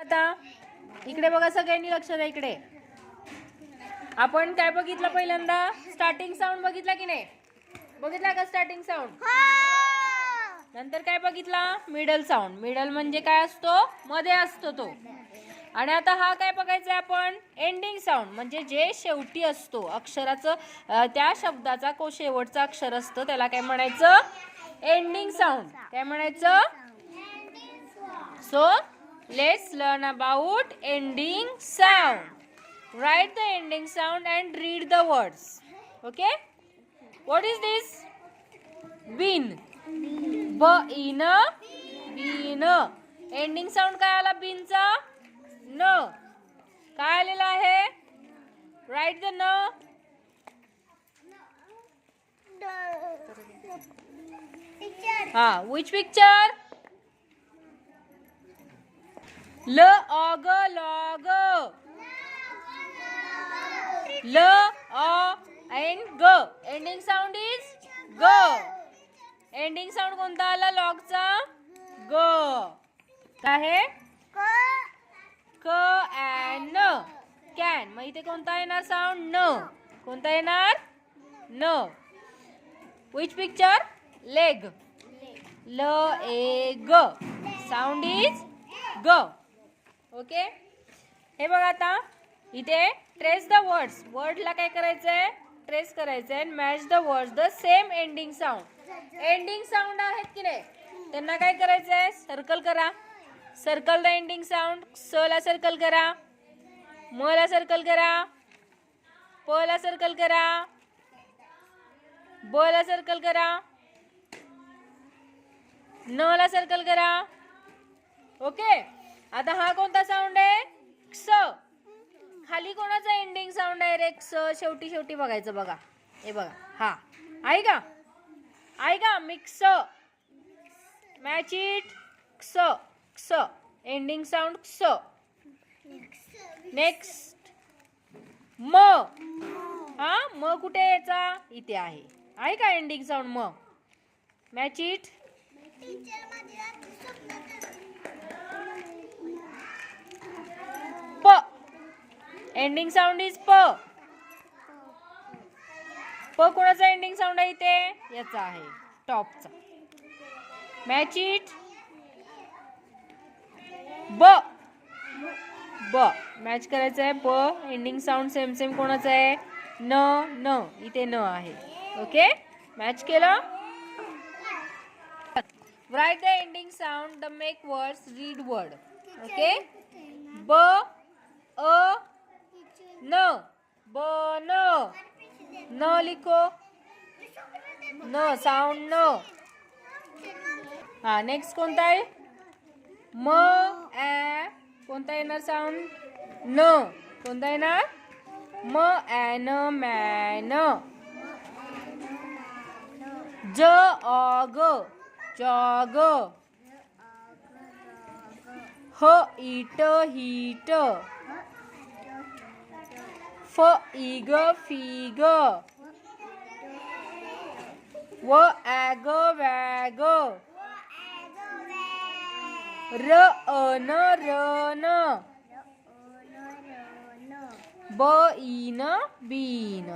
आता इकडे बघा, सगळ्यांनी लक्ष द्या इकडे. आपण काय बघितलं पहिल्यांदा? स्टार्टिंग साऊंड बघितला की नाही? बघितला का स्टार्टिंग साऊंड? नंतर काय बघितला? Middle sound. मिडल म्हणजे काय असतो? मध्ये असतो तो. आणि आता हा काय बघायचा आपण? एंडिंग साऊंड, म्हणजे जे शेवटी असतो अक्षराचं, त्या शब्दाचा शेवटचा अक्षर असतो त्याला काय म्हणायचं? Ending sound. काय म्हणायचं? So let's learn about ending sound. Write the ending sound and read the words. Okay? What is this? Bin. B-I-N. Bin. Ending sound काय आला bin चा? न. काय आलेला आहे? Write the न. हा, which picture? ल ऑग लॉग. ल अ and ग. एंडिंग साऊंड इज ग. एंडिंग साऊंड कोणता आला लॉगचा? ग. काय आहे? क and न. कॅन. मग इथे कोणता येणार साऊंड? न. कोणता येणार? न. Which picture? लेग. ल ए ग. साऊंड इज ग. ओके. हे बघा आता इथे ट्रेस द वर्ड्स. वर्डला काय करायचंय? ट्रेस करायचंय. Match the words the same ending sound. Ending sound आहेत की नाही, त्यांना काय करायचंय? सर्कल करा. Circle the ending sound. स ला सर्कल करा, म ला सर्कल करा, प ला सर्कल करा, ब ला सर्कल करा, न ला सर्कल करा. ओके. आता हा कोणता साऊंड आहे? क्स. खाली कोणाचा एंडिंग साऊंड आहे रे? क्स. शेवटी शेवटी बघायचं बघा. हे बघा, हा आहे का? आहे का? मिक्स. Match it. क्स. क्स. एंडिंग साऊंड क्स. नेक्स्ट म. हा, म कुठे आहे याचा? इथे आहे. आहे का एंडिंग साऊंड म? Match it. प. एंडिंग साऊंड इज प. प कोणाचा एंडिंग साऊंड आहे इथे? याचा आहे, टॉपचा. Match it. ब. ब. मॅच करायचं आहे. ब एंडिंग साऊंड सेम सेम कोणाचा आहे? न. न. इथे न आहे. ओके. मॅच केलं. Write the ending sound, the make words, read word. Okay? B, A, N. बन. न लिखो. न साउंड न. हा, नेक्स्ट कोणता आहे? म ऍ. कोणता येणार साउंड? न. कोणता येणार? म ऍन मॅन. ज ऑग. जॉग. ह इट हीट. फ इग फीग. व ॲग वॅग. र अन रन. ब इन बीन.